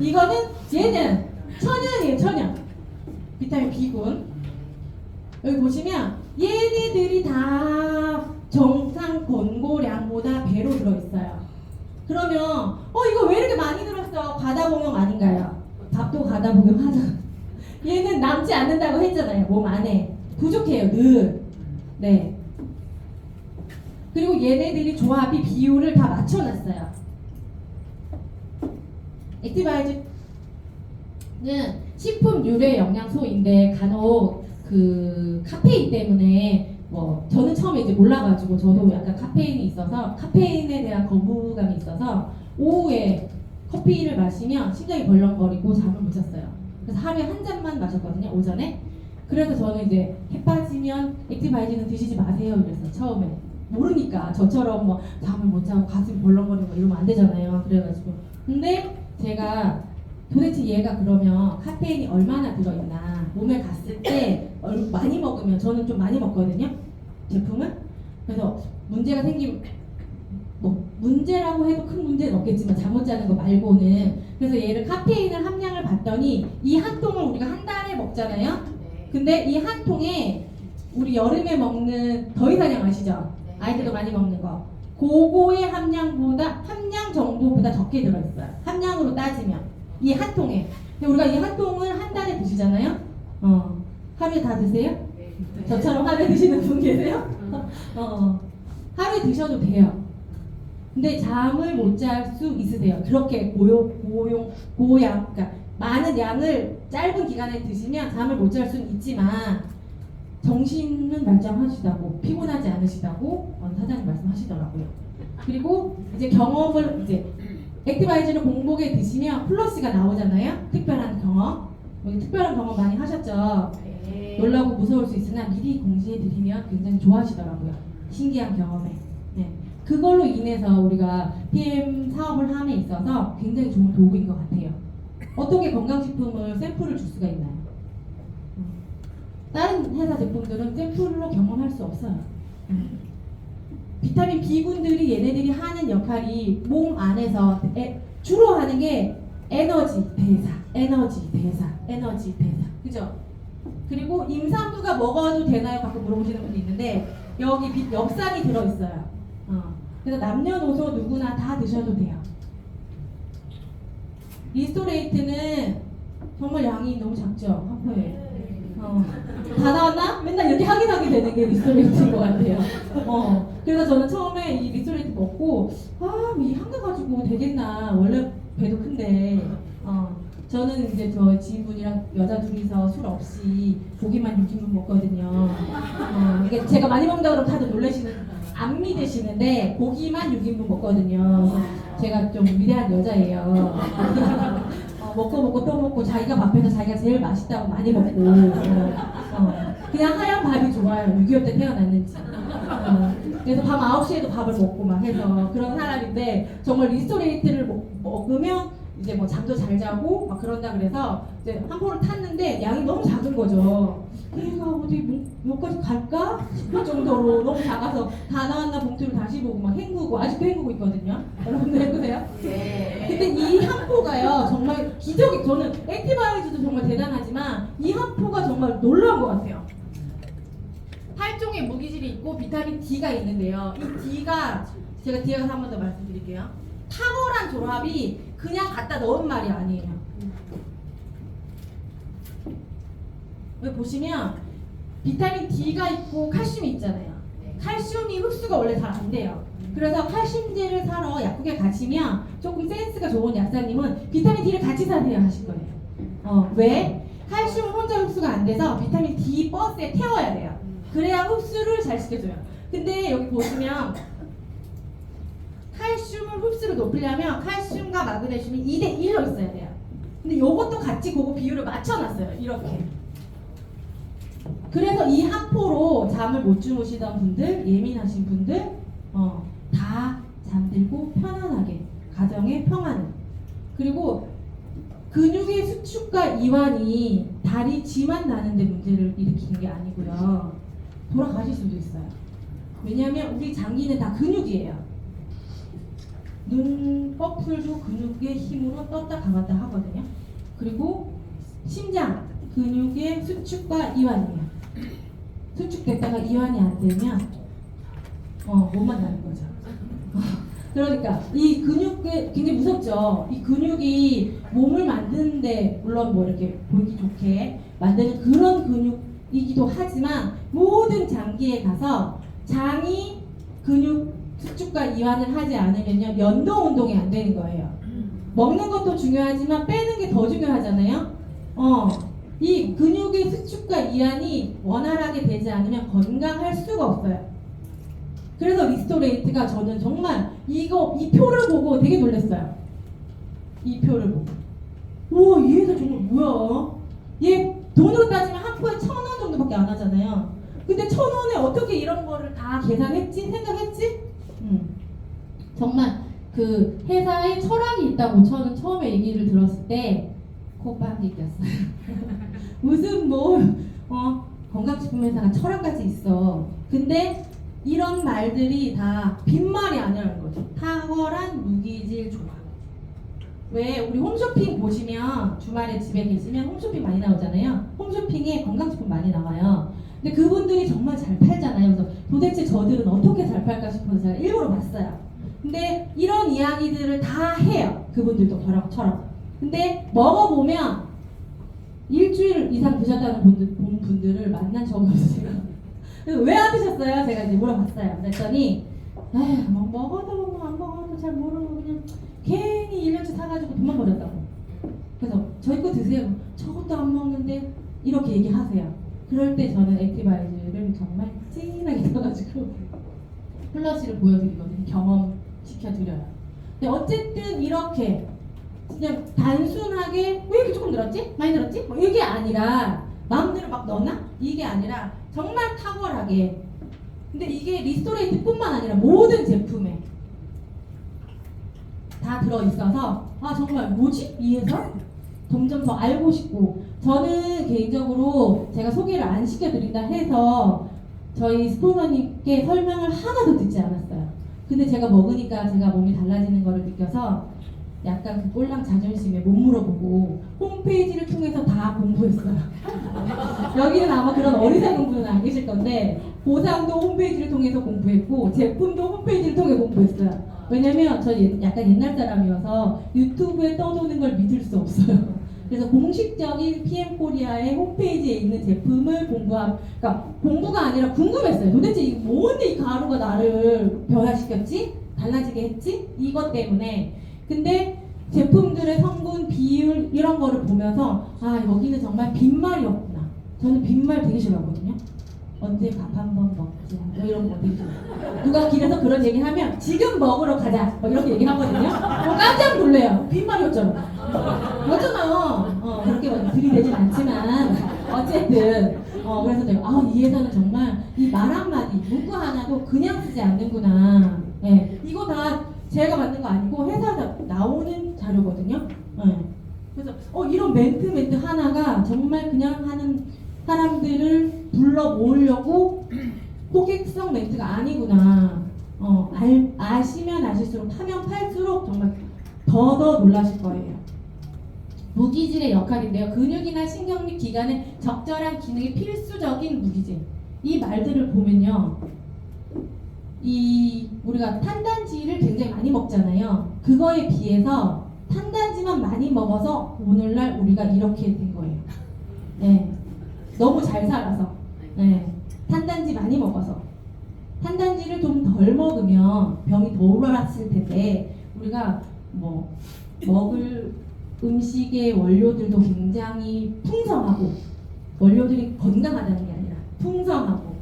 A: 이거는 얘는 천연이에요 천연. 비타민 B군. 여기 보시면 얘네들이 다 정상 권고량보다 배로 들어있어요. 그러면 이거 왜 이렇게 많이 들었어? 과다복용 아닌가요? 밥도 과다복용하잖아. 얘는 남지 않는다고 했잖아요. 몸 안에 부족해요 늘. 네. 그리고 얘네들이 조합이 비율을 다 맞춰놨어요. 액티바이즈는 식품 유래 영양소인데 간혹 그 카페인 때문에 저는 처음에 이제 몰라가지고 저도 약간 카페인이 있어서 카페인에 대한 거부감이 있어서 오후에 커피를 마시면 심장이 벌렁거리고 잠을 못 잤어요. 그래서 하루에 한 잔만 마셨거든요 오전에. 그래서 저는 이제 해 빠지면 액티바이즈는 드시지 마세요 이랬어요 처음에. 모르니까 저처럼 잠을 못 자고 가슴이 벌렁거리고 이러면 안 되잖아요. 그래가지고 근데 제가 도대체 얘가 그러면 카페인이 얼마나 들어있나 몸에 갔을 때 많이 먹으면 저는 좀 많이 먹거든요 제품을. 그래서 문제가 생기면 문제라고 해도 큰 문제는 없겠지만 잠 못 자는 거 말고는. 그래서 얘를 카페인을 함량을 봤더니 이 한 통을 우리가 한 달에 먹잖아요. 근데 이 한 통에 우리 여름에 먹는 더위사냥 아시죠? 아이들도 많이 먹는 거. 그거의 함량 정도보다 적게 들어있어요. 함량으로 따지면 이 한 통에. 근데 우리가 이 한 통을 한 달에 드시잖아요. 하루에 다 드세요? 저처럼 하루에 드시는 분 계세요? 하루에 드셔도 돼요. 근데 잠을 못 잘 수 있으세요. 그렇게 고양, 그러니까 많은 양을 짧은 기간에 드시면 잠을 못 잘 수는 있지만 정신은 말짱하시다고, 피곤하지 않으시다고 사장님 말씀하시더라고요. 그리고 이제 경험을 액티바이즈를 공복에 드시면 플러스가 나오잖아요. 특별한 경험. 여기 특별한 경험 많이 하셨죠?
B: 네.
A: 놀라고 무서울 수 있으나 미리 공지해 드리면 굉장히 좋아하시더라고요. 신기한 경험에. 네. 그걸로 인해서 우리가 PM 사업을 함에 있어서 굉장히 좋은 도구인 것 같아요. 어떻게 건강식품을 샘플을 줄 수가 있나요? 다른 회사 제품들은 샘플로 경험할 수 없어요. 비타민 B군들이 얘네들이 하는 역할이 몸 안에서 주로 하는 게 에너지 대사. 그죠? 그리고 임산부가 먹어도 되나요? 가끔 물어보시는 분이 있는데 여기 엽산이 들어있어요. 그래서 남녀노소 누구나 다 드셔도 돼요. 리스토레이트는 정말 양이 너무 작죠? 한 포에. 다 나왔나? 맨날 이렇게 하게 되는 게 리스토레이트인 것 같아요. 그래서 저는 처음에 이 리스토레이트 먹고 이 한 개 가지고 되겠나. 원래 배도 큰데. 저는 이제 저 지인분이랑 여자 둘이서 술 없이 고기만 6인분 먹거든요. 이게 제가 많이 먹는다 그러면 다들 안 믿으시는데 고기만 6인분 먹거든요. 제가 좀 위대한 여자예요. 먹고 또 먹고 자기가 밥해서 자기가 제일 맛있다고 많이 먹고 그냥 하얀 밥이 좋아요. 6.25 때 태어났는지. 그래서 밤 9시에도 밥을 먹고 막 해서 그런 사람인데 정말 리스토레이트를 먹으면 이제 잠도 잘 자고 막 그런다 그래서 이제 한 포를 탔는데 양이 너무 작은 거죠. 얘가 어디 여기까지 갈까 싶을 정도로 너무 작아서 다 나왔나 봉투를 다시 보고 막 헹구고 아직도 헹구고 있거든요. 여러분들 헹구세요?
B: 네.
A: 근데 이 한 포가요 정말 기적이. 저는 액티바이즈도 정말 대단하지만 이 한 포가 정말 놀라운 것 같아요. 8종의 무기질이 있고 비타민 D가 있는데요. 이 D가 제가 뒤에 가서 한 번 더 말씀드릴게요. 탁월한 조합이 그냥 갖다 넣은 말이 아니에요. 여기 보시면 비타민 D가 있고 칼슘이 있잖아요. 칼슘이 흡수가 원래 잘 안 돼요. 그래서 칼슘제를 사러 약국에 가시면 조금 센스가 좋은 약사님은 비타민 D를 같이 사세요 하실 거예요. 왜? 칼슘은 혼자 흡수가 안 돼서 비타민 D 버스에 태워야 돼요. 그래야 흡수를 잘 시켜줘요. 근데 여기 보시면 칼슘을 흡수를 높이려면 칼슘과 마그네슘이 2대 1로 있어야 돼요. 근데 요것도 같이 그거 비율을 맞춰놨어요. 이렇게. 그래서 이 한 포로 잠을 못 주무시던 분들, 예민하신 분들 다 잠들고 편안하게 가정의 평안을. 그리고 근육의 수축과 이완이 다리 쥐만 나는데 문제를 일으키는 게 아니고요. 돌아가실 수도 있어요. 왜냐하면 우리 장기는 다 근육이에요. 눈 꺼풀도 근육의 힘으로 떴다 감았다 하거든요. 그리고 심장 근육의 수축과 이완이에요. 수축됐다가 이완이 안 되면 못 만나는 거죠. 그러니까 이 근육이 굉장히 무섭죠. 이 근육이 몸을 만드는데 물론 뭐 이렇게 보기 좋게 만드는 그런 근육이기도 하지만 모든 장기에 가서 장이 근육 수축과 이완을 하지 않으면요 연동 운동이 안 되는 거예요. 먹는 것도 중요하지만 빼는 게 더 중요하잖아요. 이 근육의 수축과 이완이 원활하게 되지 않으면 건강할 수가 없어요. 그래서 리스토레이트가 저는 정말 이 표를 보고 되게 놀랐어요. 이 표를 보고 우와 이 회사 정말 뭐야, 얘 돈으로 따지면 한 포에 1,000원 정도밖에 안 하잖아요. 근데 1,000원에 어떻게 이런 거를 다 계산했지? 생각했지? 정말 그 회사에 철학이 있다고 저는 처음에 얘기를 들었을 때 코빵이 꼈어요. 무슨 건강식품 회사가 철학까지 있어. 근데 이런 말들이 다 빈말이 아니라는 거죠. 탁월한 무기질 조합. 왜 우리 홈쇼핑 보시면 주말에 집에 계시면 홈쇼핑 많이 나오잖아요. 홈쇼핑에 건강식품 많이 나와요. 근데 그분들이 정말 잘 팔잖아요. 그래서 도대체 저들은 어떻게 잘 팔까 싶어서 제가 일부러 봤어요. 근데 이런 이야기들을 다 해요. 그분들도 저처럼. 근데 먹어보면 일주일 이상 드셨다는 분들을 만난 적이 없어요. 그래서 왜 안 드셨어요? 제가 이제 물어봤어요. 그랬더니 에휴 뭐 먹어도 뭐 안 먹어도 잘 모르고 그냥 괜히 1년치 사가지고 돈만 버렸다고. 그래서 저희 거 드세요. 저것도 안 먹는데 이렇게 얘기하세요. 그럴 때 저는 액티바이즈를 정말 진하게 떠가지고 플러시를 보여드리거든요. 경험시켜드려요. 근데 어쨌든 이렇게 그냥 단순하게 왜 이렇게 조금 늘었지? 많이 늘었지? 뭐 이게 아니라 마음대로 막 넣나? 이게 아니라 정말 탁월하게. 근데 이게 리스토레이트 뿐만 아니라 모든 제품에 다 들어있어서 정말 뭐지? 이 회사? 점점 더 알고 싶고. 저는 개인적으로 제가 소개를 안 시켜드린다 해서 저희 스포너님께 설명을 하나도 듣지 않았어요. 근데 제가 먹으니까 제가 몸이 달라지는 거를 느껴서 약간 그 꼴랑 자존심에 못 물어보고 홈페이지를 통해서 다 공부했어요. 여기는 아마 그런 어리석은 분은 안 계실 건데 보상도 홈페이지를 통해서 공부했고 제품도 홈페이지를 통해 공부했어요. 왜냐면 저 약간 옛날 사람이어서 유튜브에 떠도는 걸 믿을 수 없어요. 그래서 공식적인 PM코리아의 홈페이지에 있는 제품을 그러니까 공부가 아니라 궁금했어요. 도대체 이거 뭔데 이 가루가 나를 변화시켰지? 달라지게 했지? 이것 때문에. 근데 제품들의 성분, 비율 이런 거를 보면서 여기는 정말 빈말이었구나. 저는 빈말 되게 싫어하거든요. 언제 밥 한번 먹자 이런 거 되게 싫어요. 누가 길에서 그런 얘기 하면 지금 먹으러 가자 이렇게 얘기하거든요. 깜짝 놀래요. 빈말이었잖아. 맞잖아요. 그렇게 막 들이대진 않지만 어쨌든 그래서 내가 이 회사는 정말 이 말 한마디 문구 하나도 그냥 쓰지 않는구나. 이거 다 제가 만든 거 아니고 회사에서 나오는 자료거든요. 그래서 이런 멘트 하나가 정말 그냥 하는 사람들을 불러 모으려고 호객성 멘트가 아니구나. 아시면 아실수록 파면 팔수록 정말 더 놀라실 거예요. 무기질의 역할인데요. 근육이나 신경 및 기관의 적절한 기능이 필수적인 무기질. 이 말들을 보면요. 우리가 탄단지를 굉장히 많이 먹잖아요. 그거에 비해서 탄단지만 많이 먹어서 오늘날 우리가 이렇게 된 거예요. 너무 잘 살아서. 탄단지 많이 먹어서. 탄단지를 좀 덜 먹으면 병이 더 올라왔을 텐데 우리가 먹을 음식의 원료들도 굉장히 풍성하고 원료들이 건강하다는 게 아니라 풍성하고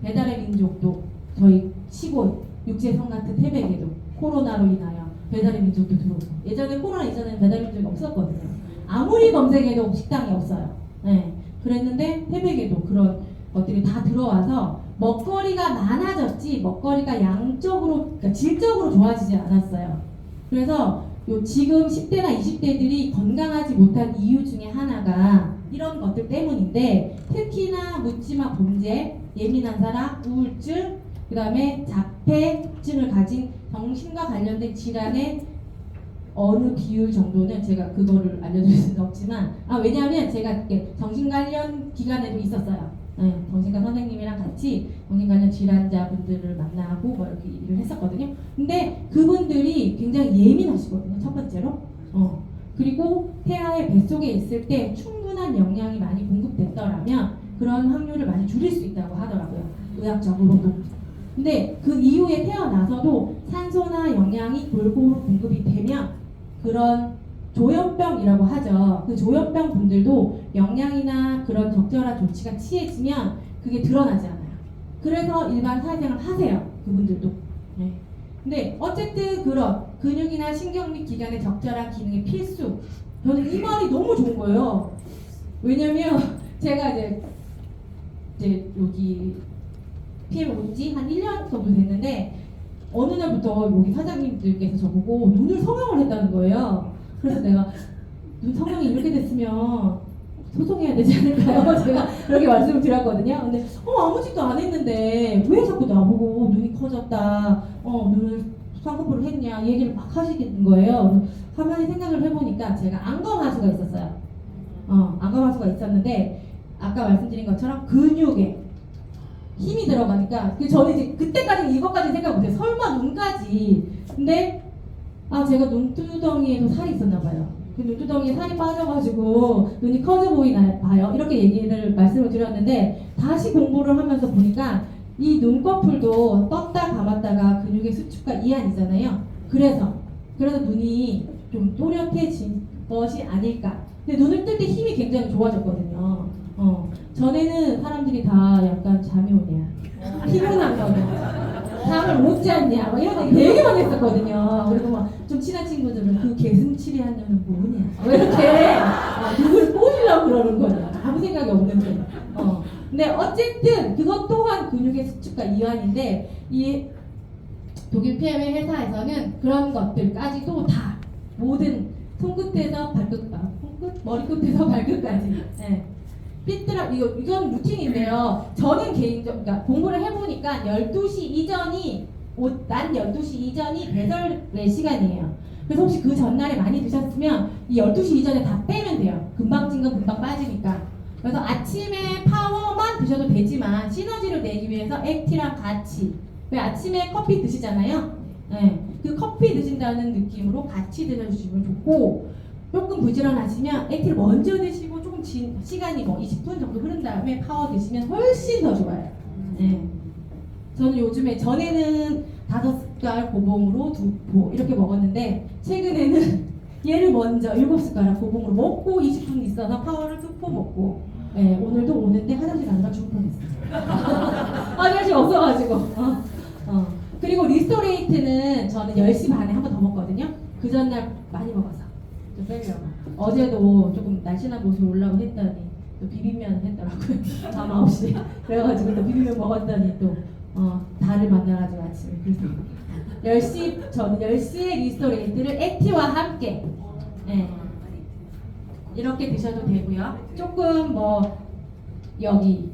A: 배달의 민족도 저희 시골 육지성 같은 태백에도 코로나로 인하여 배달의 민족도 들어오고 예전에 코로나 이전에는 배달의 민족이 없었거든요. 아무리 검색해도 식당이 없어요. 네. 그랬는데 태백에도 그런 것들이 다 들어와서 먹거리가 많아졌지 먹거리가 양적으로 그러니까 질적으로 좋아지지 않았어요. 그래서 지금 10대나 20대들이 건강하지 못한 이유 중에 하나가 이런 것들 때문인데 특히나 묻지마 범죄, 예민한 사람, 우울증, 그 다음에 자폐증을 가진 정신과 관련된 질환의 어느 비율 정도는 제가 그거를 알려드릴 수는 없지만 왜냐하면 제가 이렇게 정신 관련 기관에도 있었어요. 네, 정신과 선생님이랑 같이 정신 관련 질환자분들을 만나고 뭐 이렇게 일을 했었거든요. 근데 그분들이 굉장히 예민하시거든요. 첫 번째로. 그리고 태아의 뱃속에 있을 때 충분한 영양이 많이 공급됐더라면 그런 확률을 많이 줄일 수 있다고 하더라고요. 의학적으로도. 근데 그 이후에 태어나서도 산소나 영양이 골고루 공급이 되면 그런 조현병이라고 하죠. 그 조현병 분들도 영양이나 그런 적절한 조치가 취해지면 그게 드러나지 않아요. 그래서 일반 사회생활 하세요. 그분들도. 네. 근데 어쨌든 그런 근육이나 신경 및 기관의 적절한 기능의 필수. 저는 이 말이 너무 좋은 거예요. 왜냐면 제가 이제 여기 PM 온 지 한 1년 정도 됐는데 어느 날부터 여기 사장님들께서 저보고 눈을 성형을 했다는 거예요. 그래서 내가 눈 성형이 이렇게 됐으면 소송해야 되지 않을까요? 제가 그렇게 말씀을 드렸거든요. 근데 아무 짓도 안 했는데 왜 자꾸 나보고 눈이 커졌다, 눈을 쌍꺼풀을 했냐 이 얘기를 막 하시는 거예요. 그래서 가만히 생각을 해보니까 제가 안검하수가 있었어요. 안검하수가 있었는데 아까 말씀드린 것처럼 근육에 힘이 들어가니까 저는 이제 그때까지 이것까지 생각 못해요. 설마 눈까지. 근데 제가 눈두덩이에도 살이 있었나 봐요. 그 눈두덩이에 살이 빠져가지고 눈이 커져 보이나 봐요. 이렇게 말씀을 드렸는데 다시 공부를 하면서 보니까 이 눈꺼풀도 떴다 감았다가 근육의 수축과 이완이잖아요. 그래서 눈이 좀 또렷해진 것이 아닐까. 근데 눈을 뜰 때 힘이 굉장히 좋아졌거든요. 전에는 사람들이 다 약간 잠이 오냐, 피곤한 거냐, 잠을 못 잤냐, 막 이런 얘기 되게 많이 했었거든요. 그리고 막 좀 친한 친구들은 그 개슴치레 한 년은 뭐냐, 왜 이렇게 누굴 꼬시려고 그러는 거냐, 아무 생각이 없는데. 근데 어쨌든 그것 또한 근육의 수축과 이완인데 이 독일 PM의 회사에서는 그런 것들까지도 다 모든 손끝에서 머리끝에서 발끝까지. 네. 이건 루틴인데요. 저는 개인적으로 그러니까 공부를 해보니까 12시 이전이 낮 12시 이전이 배설의 시간이에요. 그래서 혹시 그 전날에 많이 드셨으면 이 12시 이전에 다 빼면 돼요. 금방 찐 건 금방 빠지니까. 그래서 아침에 파워만 드셔도 되지만 시너지를 내기 위해서 액티랑 같이 왜 아침에 커피 드시잖아요. 네. 그 커피 드신다는 느낌으로 같이 드셔주시면 좋고 조금 부지런하시면 액티를 먼저 드시고 조금 시간이 20분 정도 흐른 다음에 파워 드시면 훨씬 더 좋아요. 네. 저는 요즘에 전에는 5숟갈 고봉으로 2포 이렇게 먹었는데 최근에는 얘를 먼저 7숟가락 고봉으로 먹고 20분 있어서 파워를 2포 먹고 네, 오늘도 오는데 화장실 가느라 죽을 뻔했어요. 화장실 없어가지고 그리고 리스토레이트는 저는 10시 반에 한 번 더 먹거든요. 그 전날 많이 먹어서 좀 빼려고. 어제도 조금 날씬한 모습 올라고 했더니 또 비빔면 했더라고요. 밤 9시 그래가지고 또 비빔면 먹었더니 또 달을 만나가지고 아침에. 그래서 저는 10시에 리스토레이트를 액티와 함께 이렇게 드셔도 되고요. 조금 여기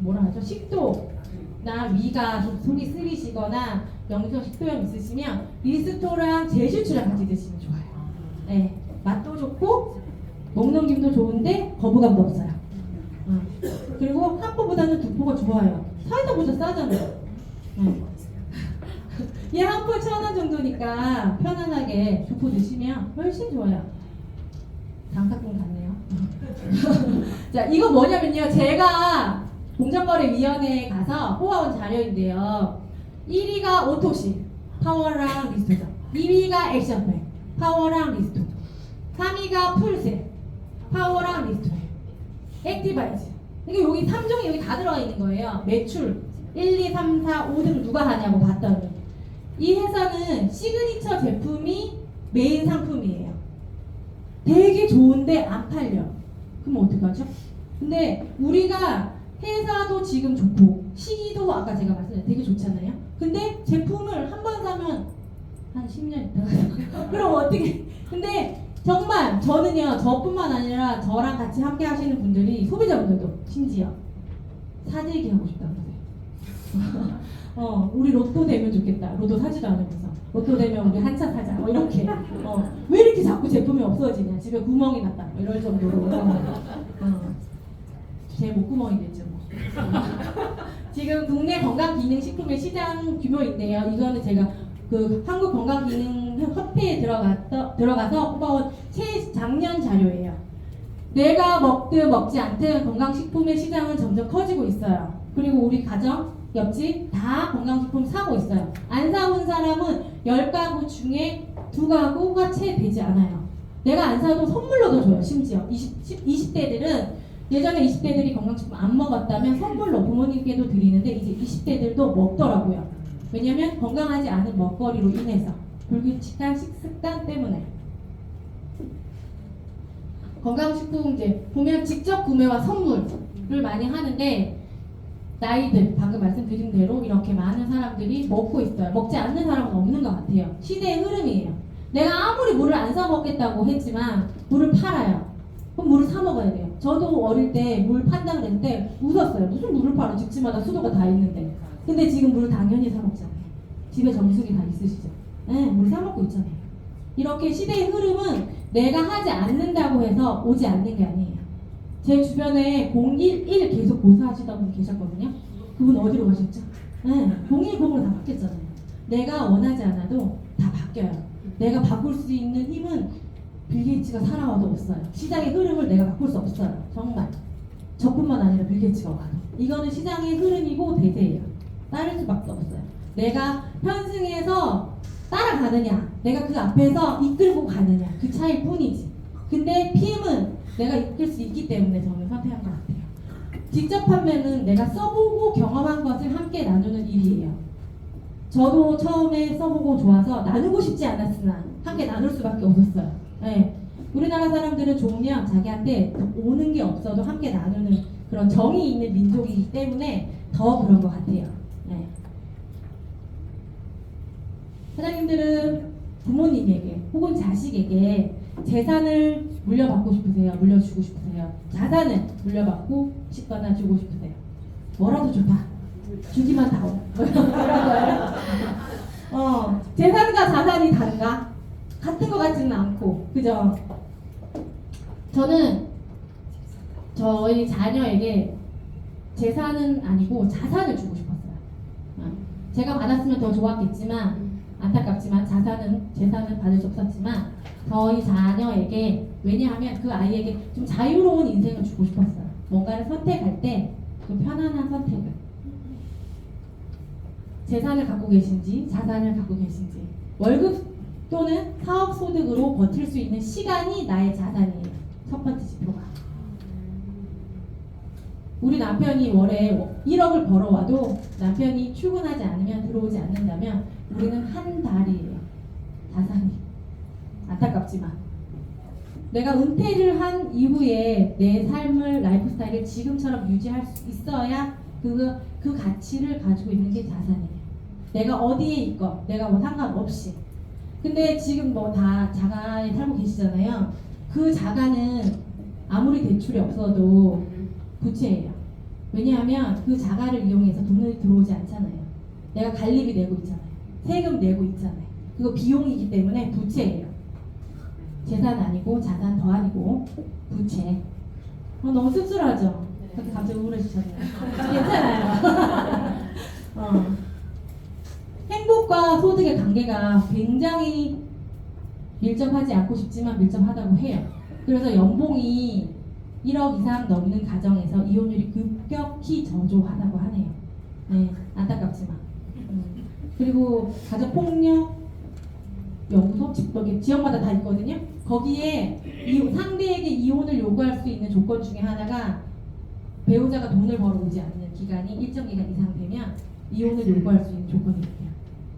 A: 뭐라 하죠? 식도나 위가 속이 쓰리시거나 명성 식도염 있으시면 리스토랑 제슈추랑 같이 드시면 좋아요. 네, 맛도 좋고 먹는 김도 좋은데 거부감도 없어요. 그리고 한 포보다는 2포가 좋아요. 사이다보다 싸잖아요. 얘 한 포에 1,000원 정도니까 편안하게 2포 드시면 훨씬 좋아요. 장사꾼 같네요. 자, 이거 뭐냐면요. 제가 공정거래위원회에 가서 뽑아온 자료인데요. 1위가 오토시, 파워랑 리스토죠. 2위가 액션팩, 파워랑 리스토. 3위가 풀셋, 파워랑 리스토예요. 액티바이즈. 이게 여기 3종이 여기 다 들어가 있는 거예요. 매출, 1, 2, 3, 4, 5등 누가 하냐고 봤더니 이 회사는 시그니처 제품이 메인 상품이에요. 되게 좋은데 안 팔려. 그럼 어떡하죠? 근데 우리가 회사도 지금 좋고 시기도 아까 제가 말씀드린 되게 좋잖아요. 근데 제품을 한 번 사면 한 10년 있다가 그럼 어떻게? 근데 정말 저는요, 저뿐만 아니라 저랑 같이 함께 하시는 분들이 소비자분들도 심지어 사들기 하고 싶다고 그러세요. 우리 로또 되면 좋겠다. 로또 사지도 않으면서 로또 되면 우리 한 차 사자. 뭐 이렇게. 왜 이렇게 자꾸 제품이 없어지냐? 집에 구멍이 났다. 뭐 이럴 정도로. 제 목구멍이겠죠. 뭐. 지금 국내 건강기능식품의 시장 규모인데요. 이거는 제가 그 한국건강기능협회에 들어가서 뽑아온 작년 자료예요. 내가 먹든 먹지 않든 건강식품의 시장은 점점 커지고 있어요. 그리고 우리 가정, 옆집 다 건강식품 사고 있어요. 안 사온 사람은 10가구 중에 2가구가 채 되지 않아요. 내가 안 사도 선물로도 줘요. 심지어 20대들은 예전에 20대들이 건강식품 안 먹었다면 선물로 부모님께도 드리는데 이제 20대들도 먹더라고요. 왜냐면 건강하지 않은 먹거리로 인해서 불규칙한 식습관 때문에. 건강식품제 보면 직접 구매와 선물을 많이 하는데 나이들 방금 말씀드린 대로 이렇게 많은 사람들이 먹고 있어요. 먹지 않는 사람은 없는 것 같아요. 시대의 흐름이에요. 내가 아무리 물을 안 사 먹겠다고 했지만 물을 팔아요. 그럼 물을 사 먹어야 돼요. 저도 어릴 때 물 판다 그랬는데 웃었어요. 무슨 물을 팔아? 집집마다 수도가 다 있는데. 근데 지금 물을 당연히 사 먹잖아요. 집에 정수기 다 있으시죠? 네, 물 사 먹고 있잖아요. 이렇게 시대의 흐름은 내가 하지 않는다고 해서 오지 않는 게 아니에요. 제 주변에 011 계속 고사하시던 분 계셨거든요. 그분 어디로 가셨죠? 네, 010으로 다 바뀌었잖아요. 내가 원하지 않아도 다 바뀌어요. 내가 바꿀 수 있는 힘은 빌 게이츠가 살아와도 없어요. 시장의 흐름을 내가 바꿀 수 없어요. 정말. 저뿐만 아니라 빌 게이츠가 와도. 이거는 시장의 흐름이고 대세예요. 따를 수밖에 없어요. 내가 편승해서 따라가느냐, 내가 그 앞에서 이끌고 가느냐, 그 차이일 뿐이지. 근데 PM은 내가 이끌 수 있기 때문에 저는 선택한 것 같아요. 직접 판매는 내가 써보고 경험한 것을 함께 나누는 일이에요. 저도 처음에 써보고 좋아서 나누고 싶지 않았으나 함께 나눌 수밖에 없었어요. 네. 우리나라 사람들은 좋으면 자기한테 오는 게 없어도 함께 나누는 그런 정이 있는 민족이기 때문에 더 그런 것 같아요. 네. 사장님들은 부모님에게 혹은 자식에게 재산을 물려받고 싶으세요? 물려주고 싶으세요? 자산을 물려받고 싶거나 주고 싶으세요? 뭐라도 좋다. 주기만 다오. 재산과 자산이 다른가? 같은 것 같지는 않고, 그죠? 저는 저희 자녀에게 재산은 아니고 자산을 주고 싶었어요. 제가 받았으면 더 좋았겠지만 안타깝지만 재산은 받을 수 없었지만 저희 자녀에게 왜냐하면 그 아이에게 좀 자유로운 인생을 주고 싶었어요. 뭔가를 선택할 때 좀 편안한 선택을. 재산을 갖고 계신지 자산을 갖고 계신지 월급 또는 사업 소득으로 버틸 수 있는 시간이 나의 자산이에요. 첫 번째 지표가. 우리 남편이 월에 1억을 벌어와도 남편이 출근하지 않으면 들어오지 않는다면 우리는 한 달이에요. 자산이. 안타깝지만 내가 은퇴를 한 이후에 내 삶을 라이프 스타일을 지금처럼 유지할 수 있어야 그 가치를 가지고 있는 게 자산이에요. 내가 어디에 있건 내가 뭐 상관없이. 근데 지금 뭐 다 자가에 살고 계시잖아요. 그 자가는 아무리 대출이 없어도 부채예요. 왜냐하면 그 자가를 이용해서 돈이 들어오지 않잖아요. 내가 관리비 내고 있잖아요. 세금 내고 있잖아요. 그거 비용이기 때문에 부채예요. 재산 아니고 자산 더 아니고 부채. 너무 씁쓸하죠? 그렇게 갑자기 우울해지셨네요. 괜찮아요. 행복과 소득의 관계가 굉장히 밀접하지 않고 싶지만 밀접하다고 해요. 그래서 연봉이 1억 이상 넘는 가정에서 이혼율이 급격히 저조하다고 하네요. 네, 안타깝지만. 그리고 가족폭력 연구소, 지역마다 다 있거든요. 거기에 상대에게 이혼을 요구할 수 있는 조건 중에 하나가 배우자가 돈을 벌어오지 않는 기간이 일정 기간 이상 되면 이혼을 요구할 수 있는 조건이 돼요.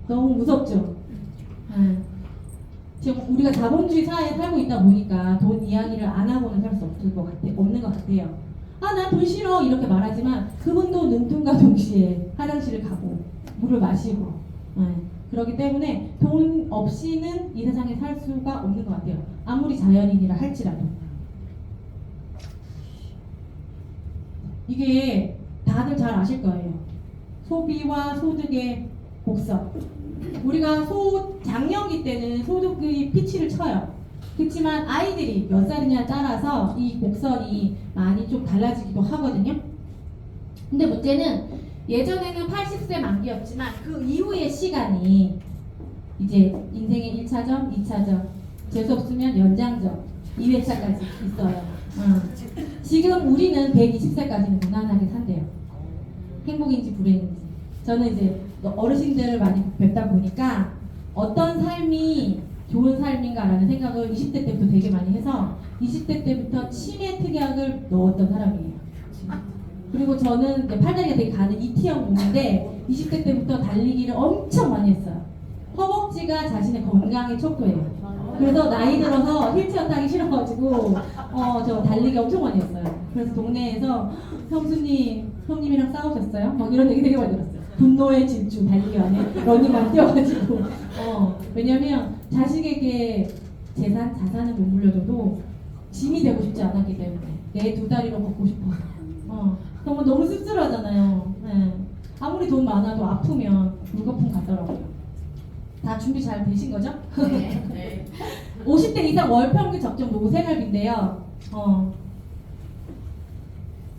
A: 너무 무섭죠? 지금 우리가 자본주의 사회에 살고 있다 보니까 돈 이야기를 안 하고는 살 수 없는 것 같아요. 아, 난 돈 싫어 이렇게 말하지만 그분도 눈뜬과 동시에 화장실을 가고 물을 마시고 그렇기 때문에 돈 없이는 이 세상에 살 수가 없는 것 같아요. 아무리 자연인이라 할지라도. 이게 다들 잘 아실 거예요. 소비와 소득의 곡선. 우리가 장년기 때는 소득의 피치를 쳐요. 그렇지만 아이들이 몇 살이냐에 따라서 이 곡선이 많이 좀 달라지기도 하거든요. 근데 문제는 예전에는 80세 만기였지만 그 이후의 시간이 이제 인생의 1차전, 2차전, 재수 없으면 연장전, 2회차까지 있어요. 지금 우리는 120세까지는 무난하게 산대요. 행복인지 불행인지. 저는 이제 어르신들을 많이 뵙다 보니까 어떤 삶이 좋은 삶인가라는 생각을 20대 때부터 되게 많이 해서 20대 때부터 치매 특약을 넣었던 사람이에요. 그리고 저는 이제 팔다리가 되게 가는 이티형 몸인데 20대 때부터 달리기를 엄청 많이 했어요. 허벅지가 자신의 건강의 척도예요. 그래서 나이 들어서 휠체어 타기 싫어가지고 저 달리기 엄청 많이 했어요. 그래서 동네에서 형님이랑 싸우셨어요? 막 이런 얘기 되게 많이 들었어요. 분노의 질주 달리기 안에 러닝만 뛰어가지고 왜냐면 자식에게 자산을 못 물려줘도 짐이 되고 싶지 않았기 때문에 내 두 다리로 걷고 싶어서 정말 너무 씁쓸하잖아요. 네. 아무리 돈 많아도 아프면 물거품 같더라고요. 다 준비 잘 되신 거죠?
B: 네.
A: 50대 이상 월평균 적정 노생활비인데요.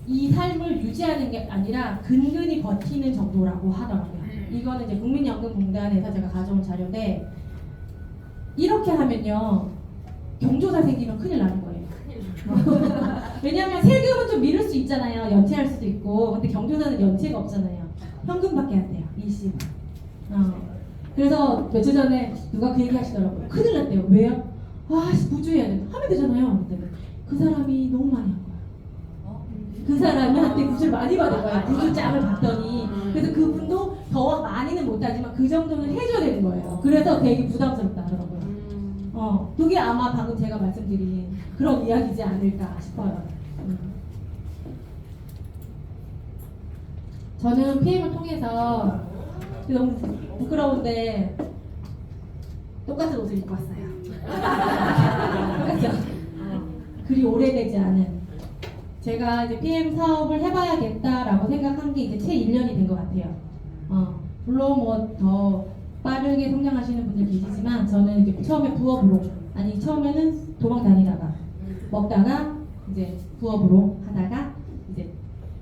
A: 이 삶을 유지하는 게 아니라 근근히 버티는 정도라고 하더라고요. 이거는 이제 국민연금공단에서 제가 가져온 자료인데 이렇게 하면요 경조사 생기면 큰일 나는 거예요. 왜냐하면 세금은 좀 미룰 수 있잖아요. 연체할 수도 있고. 근데 경조사는 연체가 없잖아요. 현금밖에 안 돼요. 일시만. 그래서 며칠 전에 누가 그 얘기 하시더라고요. 큰일 났대요. 왜요? 아, 부주의해야 돼. 하면 되잖아요. 근데 그 사람이 너무 많이 한 거야. 그 사람한테 구슬 많이 받은 거야. 구슬장을 받더니. 그래서 그분도 더 많이는 못하지만 그 정도는 해줘야 되는 거예요. 그래서 되게 부담스럽다 하더라고요. 그게 아마 방금 제가 말씀드린 그런 이야기지 않을까 싶어요. 저는 PM을 통해서 너무 부끄러운데 똑같은 옷을 입고 왔어요. 똑같죠? 그리 오래되지 않은 제가 이제 PM 사업을 해봐야겠다라고 생각한 게 이제 채 1년이 된 것 같아요. 물론 뭐 더 빠르게 성장하시는 분들 계시지만 저는 이제 처음에 부업으로 처음에는 도망 다니다가 먹다가 이제 부업으로 하다가 이제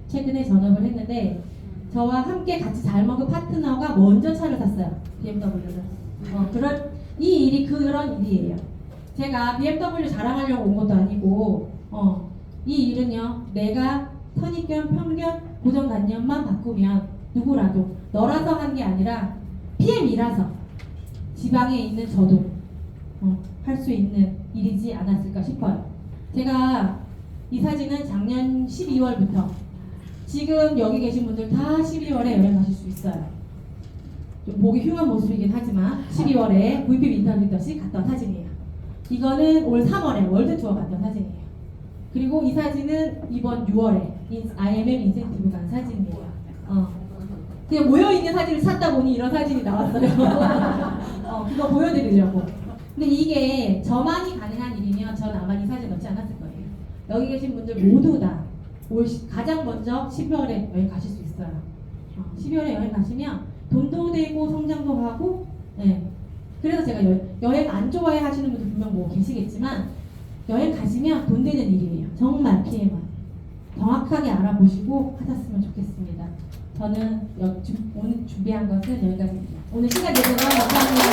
A: 최근에 전업을 했는데 저와 함께 같이 잘 먹은 파트너가 먼저 차를 샀어요. BMW를. 이 일이 그런 일이에요. 제가 BMW 자랑하려고 온 것도 아니고 이 일은요 내가 선입견, 편견, 고정관념만 바꾸면 누구라도 너라서 한 게 아니라 PM이라서 지방에 있는 저도 할 수 있는 일이지 않았을까 싶어요. 제가 이 사진은 작년 12월부터 지금 여기 계신 분들 다 12월에 여행 가실 수 있어요. 좀 보기 흉한 모습이긴 하지만 12월에 VP 인터뷰 있듯이 갔던 사진이에요. 이거는 올 3월에 월드 투어 갔던 사진이에요. 그리고 이 사진은 이번 6월에 IMF 인센티브 간 사진이에요. 그냥 모여있는 사진을 찾다 보니 이런 사진이 나왔어요. 그거 보여드리려고. 근데 이게 저만이 가능한 일이면 저는 아마 이 사진 넣지 않았을 거예요. 여기 계신 분들 모두 다 가장 먼저 12월에 여행 가실 수 있어요. 12월에 여행 가시면 돈도 되고 성장도 하고 그래서 제가 여행 안 좋아해 하시는 분들 분명 뭐 계시겠지만 여행 가시면 돈 되는 일이에요. 정말 PM은 정확하게 알아보시고 하셨으면 좋겠습니다. 저는 오늘 준비한 것은 여기까지입니다. 오늘 시간 내주셔서 감사합니다.